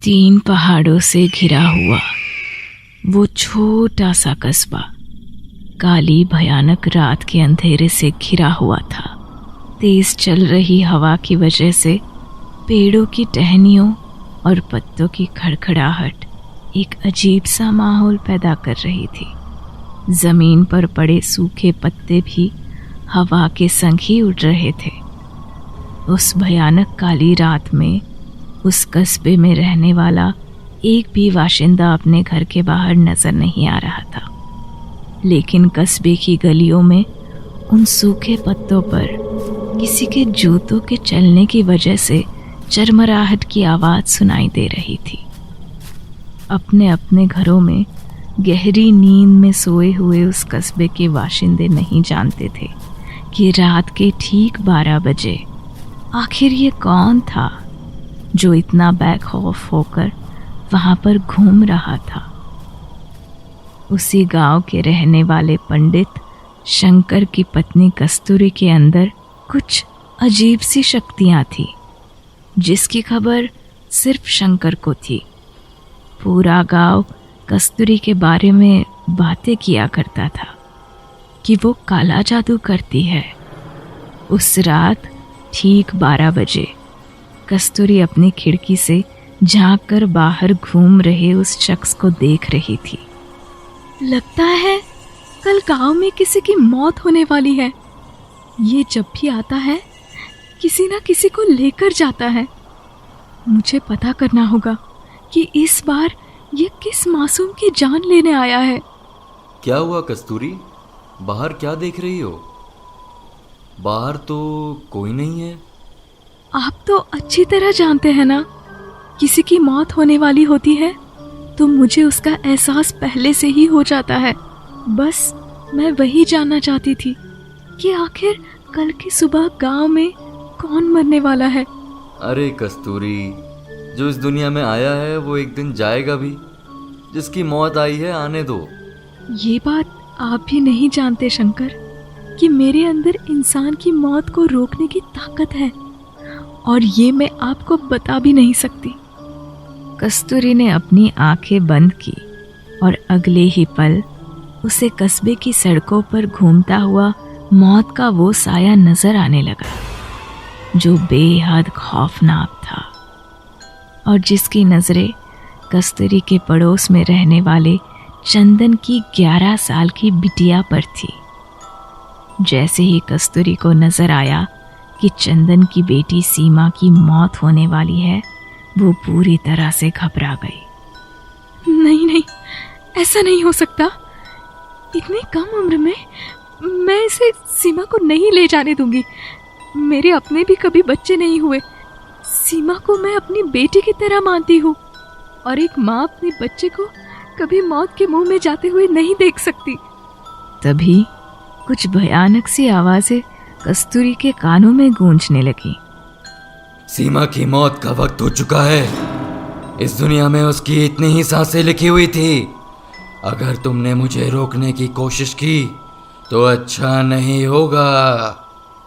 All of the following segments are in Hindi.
3 पहाड़ों से घिरा हुआ वो छोटा सा कस्बा काली भयानक रात के अंधेरे से घिरा हुआ था। तेज चल रही हवा की वजह से पेड़ों की टहनियों और पत्तों की खड़खड़ाहट एक अजीब सा माहौल पैदा कर रही थी। जमीन पर पड़े सूखे पत्ते भी हवा के संग ही उड़ रहे थे। उस भयानक काली रात में उस कस्बे में रहने वाला एक भी बाशिंदा अपने घर के बाहर नजर नहीं आ रहा था, लेकिन कस्बे की गलियों में उन सूखे पत्तों पर किसी के जूतों के चलने की वजह से चरमराहट की आवाज़ सुनाई दे रही थी। अपने अपने घरों में गहरी नींद में सोए हुए उस कस्बे के बाशिंदे नहीं जानते थे कि रात के ठीक 12 बजे आखिर ये कौन था जो इतना बेखौफ होकर वहाँ पर घूम रहा था। उसी गांव के रहने वाले पंडित शंकर की पत्नी कस्तूरी के अंदर कुछ अजीब सी शक्तियाँ थीं, जिसकी खबर सिर्फ शंकर को थी। पूरा गांव कस्तूरी के बारे में बातें किया करता था कि वो काला जादू करती है। उस रात ठीक 12 बजे कस्तूरी अपनी खिड़की से झांक कर बाहर घूम रहे उस शख्स को देख रही थी। लगता है कल गांव में किसी की मौत होने वाली है। ये जब भी आता है किसी ना किसी को लेकर जाता है। मुझे पता करना होगा कि इस बार ये किस मासूम की जान लेने आया है। क्या हुआ कस्तूरी, बाहर क्या देख रही हो? बाहर तो कोई नहीं है। आप तो अच्छी तरह जानते हैं ना, किसी की मौत होने वाली होती है तो मुझे उसका एहसास पहले से ही हो जाता है। बस मैं वही जानना चाहती थी कि आखिर कल की सुबह गांव में कौन मरने वाला है। अरे कस्तूरी, जो इस दुनिया में आया है वो एक दिन जाएगा भी। जिसकी मौत आई है आने दो। ये बात आप भी नहीं जानते शंकर कि मेरे अंदर इंसान की मौत को रोकने की ताकत है, और ये मैं आपको बता भी नहीं सकती। कस्तूरी ने अपनी आंखें बंद की और अगले ही पल उसे कस्बे की सड़कों पर घूमता हुआ मौत का वो साया नजर आने लगा, जो बेहद खौफनाक था और जिसकी नजरें कस्तूरी के पड़ोस में रहने वाले चंदन की 11 साल की बिटिया पर थी। जैसे ही कस्तूरी को नजर आया कि चंदन की बेटी सीमा की मौत होने वाली है, वो पूरी तरह से घबरा गई। नहीं नहीं, ऐसा नहीं हो सकता। इतनी कम उम्र में मैं इसे सीमा को नहीं ले जाने दूंगी। मेरे अपने भी कभी बच्चे नहीं हुए। सीमा को मैं अपनी बेटी की तरह मानती हूँ, और एक माँ अपने बच्चे को कभी मौत के मुंह में जाते हुए नहीं देख सकती। तभी कुछ भयानक सी आवाजें कस्तूरी के कानों में गूंजने लगी। सीमा की मौत का वक्त हो चुका है। इस दुनिया में उसकी इतनी ही सांसें लिखी हुई थी। अगर तुमने मुझे रोकने की कोशिश की तो अच्छा नहीं होगा।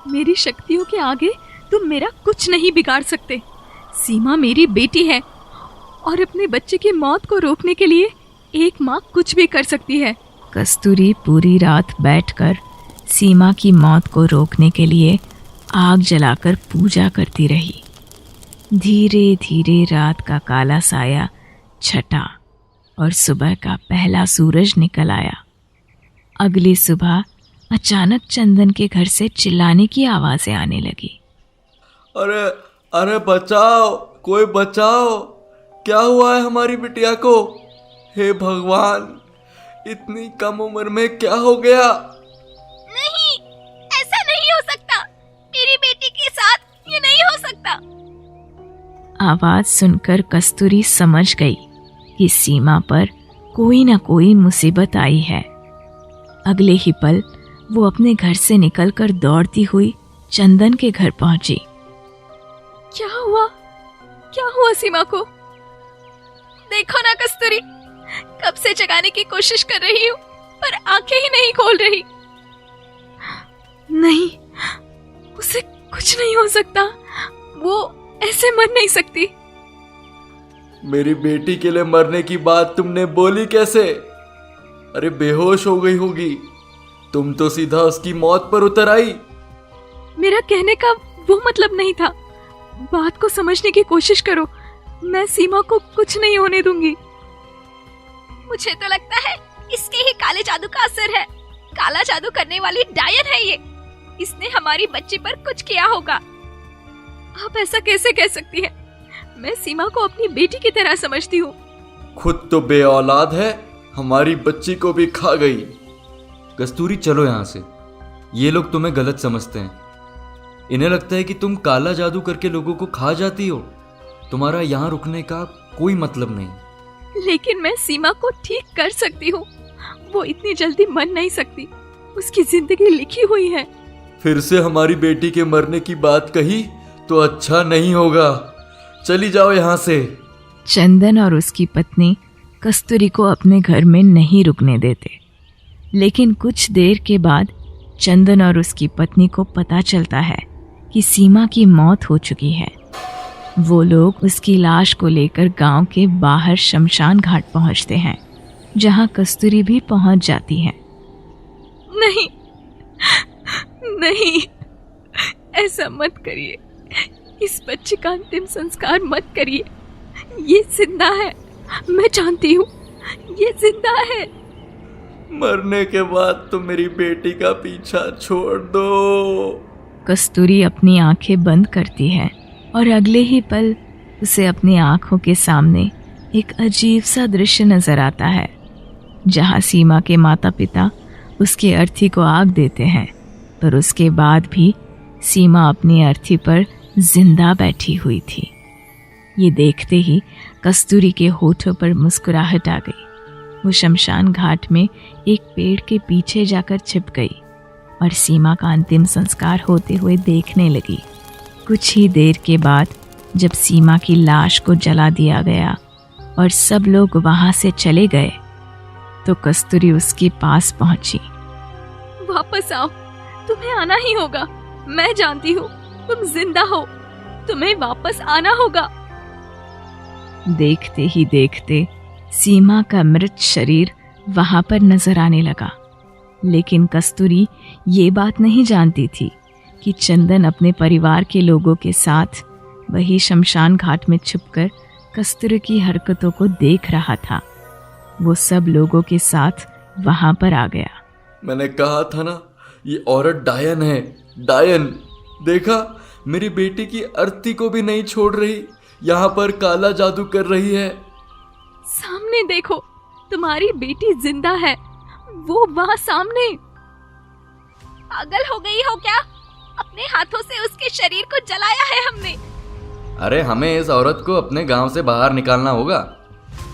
मेरी शक्तियों के आगे तुम मेरा कुछ नहीं बिगाड़ सकते। सीमा मेरी बेटी है, और अपने बच्चे की मौत को रोकने के लिए एक माँ कुछ भी कर सकती है। कस्तूरी पूरी रात बैठकर सीमा की मौत को रोकने के लिए आग जलाकर पूजा करती रही। धीरे धीरे रात का काला साया छटा और सुबह का पहला सूरज निकल आया। अगली सुबह अचानक चंदन के घर से चिल्लाने की आवाजें आने लगी। अरे अरे बचाओ, कोई बचाओ, क्या हुआ है हमारी बिटिया को? हे भगवान, इतनी कम उम्र में क्या हो गया? नहीं, ऐसा नहीं हो सकता। मेरी बेटी के साथ ये नहीं हो सकता। आवाज सुनकर कस्तूरी समझ गई कि सीमा पर कोई ना कोई मुसीबत आई है। अगले ही पल वो अपने घर से निकलकर दौड़ती हुई चंदन के घर पहुंची। क्या हुआ? क्या हुआ सीमा को? देखो ना कस्तूरी, कब से जगाने की कोशिश कर रही हूँ पर आंखें ही नहीं खोल रही। नहीं, उसे कुछ नहीं हो सकता। वो ऐसे मर नहीं सकती। मेरी बेटी के लिए मरने की बात तुमने बोली कैसे? अरे बेहोश हो गई होगी। तुम तो सीधा उसकी मौत पर उतर आई। मेरा कहने का वो मतलब नहीं था। बात को समझने की कोशिश करो। मैं सीमा को कुछ नहीं होने दूंगी। मुझे तो लगता है इसके ही काले जादू का असर है। काला जादू करने वाली डायन है ये। इसने हमारी बच्ची पर कुछ किया होगा। आप ऐसा कैसे कह सकती हैं? मैं सीमा को अपनी बेटी की तरह समझती हूँ। खुद तो बे औलाद है, हमारी बच्ची को भी खा गई। कस्तूरी चलो यहाँ से। ये लोग तुम्हें गलत समझते हैं। इन्हें लगता है कि तुम काला जादू करके लोगों को खा जाती हो। तुम्हारा यहाँ रुकने का कोई मतलब नहीं। लेकिन मैं सीमा को ठीक कर सकती हूँ। वो इतनी जल्दी मर नहीं सकती। उसकी जिंदगी लिखी हुई है। फिर से हमारी बेटी के मरने की बात कही तो अच्छा नहीं होगा। चली जाओ यहाँ से। चंदन और उसकी पत्नी कस्तूरी को अपने घर में नहीं रुकने देते। लेकिन कुछ देर के बाद चंदन और उसकी पत्नी को पता चलता है कि सीमा की मौत हो चुकी है। वो लोग उसकी लाश को लेकर गांव के बाहर शमशान घाट पहुंचते हैं, जहां कस्तूरी भी पहुंच जाती है। नहीं, नहीं, ऐसा मत करिए। इस बच्चे का अंतिम संस्कार मत करिए। ये जिंदा है, मैं जानती हूँ, ये जिंदा है। मरने के बाद तो मेरी बेटी का पीछा छोड़ दो। कस्तूरी अपनी आंखें बंद करती है और अगले ही पल उसे अपनी आंखों के सामने एक अजीब सा दृश्य नजर आता है, जहां सीमा के माता पिता उसकी अर्थी को आग देते हैं, पर उसके बाद भी सीमा अपनी अर्थी पर जिंदा बैठी हुई थी। ये देखते ही कस्तूरी के होठों पर मुस्कुराहट आ गई। वो शमशान घाट में एक पेड़ के पीछे जाकर छिप गई और सीमा का अंतिम संस्कार होते हुए देखने लगी। कुछ ही देर के बाद जब सीमा की लाश को जला दिया गया और सब लोग वहां से चले गए, तो कस्तूरी उसके पास पहुंची। वापस आओ, तुम्हें आना ही होगा। मैं जानती हूँ तुम जिंदा हो, तुम्हें वापस आना होगा। देखते ही देखते सीमा का मृत शरीर वहां पर नजर आने लगा। लेकिन कस्तूरी ये बात नहीं जानती थी कि चंदन अपने परिवार के लोगों के साथ वही शमशान घाट में छुपकर कस्तूरी की हरकतों को देख रहा था। वो सब लोगों के साथ वहां पर आ गया। मैंने कहा था ना, ये औरत डायन है, डायन। देखा, मेरी बेटी की अर्थी को भी नहीं छोड़ रही, यहाँ पर काला जादू कर रही है। सामने देखो, तुम्हारी बेटी जिंदा है, वो वहाँ सामने। पागल हो गई हो क्या? अपने हाथों से उसके शरीर को जलाया है हमने। अरे हमें इस औरत को अपने गांव से बाहर निकालना होगा,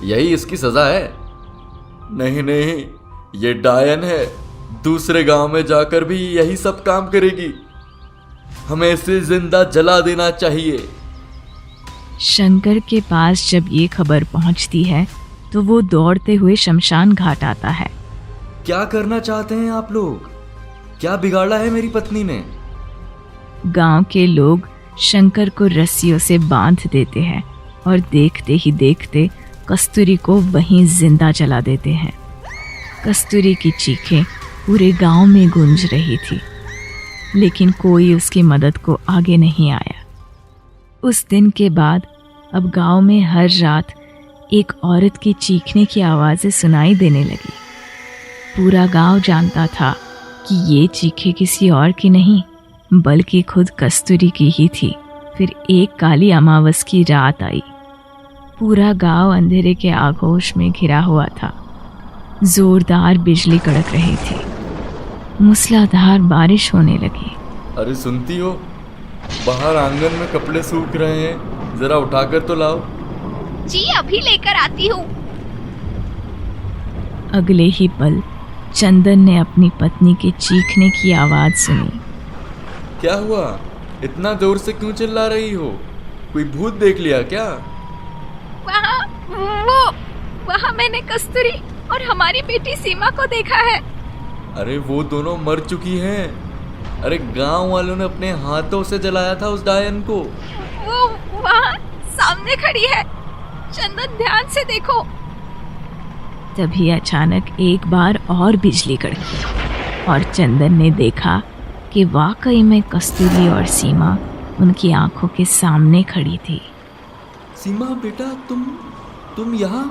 यही इसकी सजा है। नहीं नहीं, ये डायन है, दूसरे गांव में जाकर भी यही सब काम करेगी। हमें इसे जिंदा जला देना चाहिए। शंकर के पास जब ये खबर पहुंचती है तो वो दौड़ते हुए शमशान घाट आता है। क्या करना चाहते हैं आप लोग? क्या बिगाड़ा है मेरी पत्नी ने? गांव के लोग शंकर को रस्सियों से बांध देते हैं और देखते ही देखते कस्तूरी को वहीं जिंदा जला देते हैं। कस्तूरी की चीखें पूरे गांव में गूंज रही थी, लेकिन कोई उसकी मदद को आगे नहीं आया। उस दिन के बाद अब गांव में हर रात एक औरत की चीखने की आवाज़ें सुनाई देने लगी। पूरा गांव जानता था कि ये चीखें किसी और की नहीं बल्कि खुद कस्तूरी की ही थी। फिर एक काली अमावस की रात आई। पूरा गांव अंधेरे के आगोश में घिरा हुआ था। जोरदार बिजली कड़क रही थी, मूसलाधार बारिश होने लगी। अरे सुनती हो, बाहर आंगन में कपड़े सूख रहे हैं, जरा उठाकर तो लाओ। जी अभी लेकर आती हूँ। अगले ही पल चंदन ने अपनी पत्नी के चीखने की आवाज सुनी। क्या हुआ? इतना जोर से क्यों चिल्ला रही हो? कोई भूत देख लिया क्या? वहाँ मैंने कस्तूरी और हमारी बेटी सीमा को देखा है। अरे वो दोनों मर चुकी हैं। अरे गांव वालों ने अपने हाथों से जलाया था उस डायन को। वो वहाँ सामने खड़ी है। चंदन ध्यान से देखो। तभी अचानक एक बार और बिजली कड़की और चंदन ने देखा कि वाकई में कस्तूरी और सीमा उनकी आंखों के सामने खड़ी थी। सीमा बेटा, तुम यहाँ,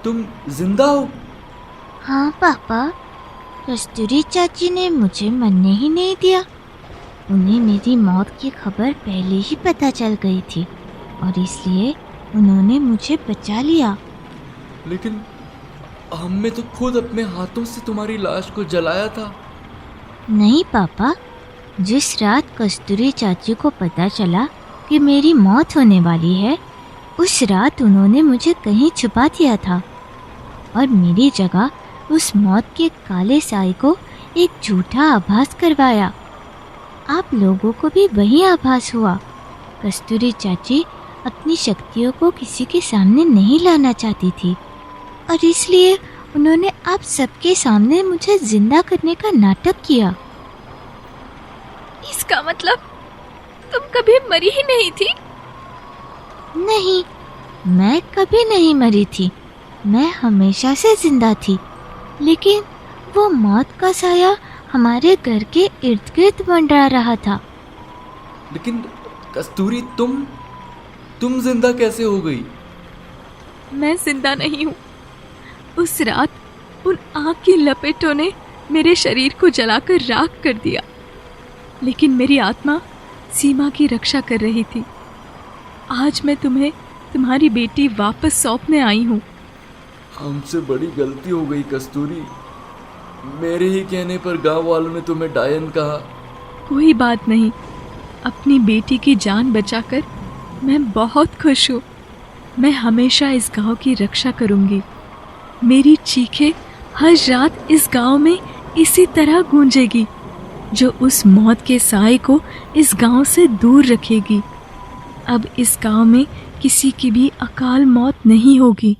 तुम जिंदा हो? हाँ पापा, कस्तूरी चाची ने मुझे मरने ही नहीं दिया। उन्हें मेरी मौत की खबर पहले ही पता चल गई थी और इसलिए उन्होंने मुझे बचा लिया। लेकिन हमने तो खुद अपने हाथों से तुम्हारी लाश को जलाया था। नहीं पापा, जिस रात कस्तूरी चाची को पता चला कि मेरी मौत होने वाली है, उस रात उन्होंने मुझे कहीं छुपा दिया था और मेरी जगह उस मौत के काले साए को एक झूठा आभास करवाया। आप लोगों को भी वही आभास हुआ। कस्तूरी चाची अपनी शक्तियों को किसी के सामने नहीं लाना चाहती थी और इसलिए उन्होंने आप सबके सामने मुझे जिंदा करने का नाटक किया। इसका मतलब तुम कभी मरी ही नहीं थी? नहीं, मैं कभी नहीं मरी थी। मैं हमेशा से जिंदा थी, लेकिन वो मौत का साया हमारे घर के इर्द गिर्द मंडरा रहा था। लेकिन कस्तूरी, तुम जिंदा कैसे हो गई? मैं जिंदा नहीं हूँ। उस रात उन आग की लपेटों ने मेरे शरीर को जलाकर राख कर दिया, लेकिन मेरी आत्मा सीमा की रक्षा कर रही थी। आज मैं तुम्हें तुम्हारी बेटी वापस सौंपने आई हूँ। हमसे बड़ी गलती हो गई कस्तूरी। मेरे ही कहने पर गांव वालों ने तुम्हें डायन कहा। कोई बात नहीं, अपनी बेटी की जान बचाकर मैं बहुत खुश हूँ। मैं हमेशा इस गांव की रक्षा करूँगी। मेरी चीखें हर रात इस गांव में इसी तरह गूंजेगी, जो उस मौत के साए को इस गांव से दूर रखेगी। अब इस गांव में किसी की भी अकाल मौत नहीं होगी।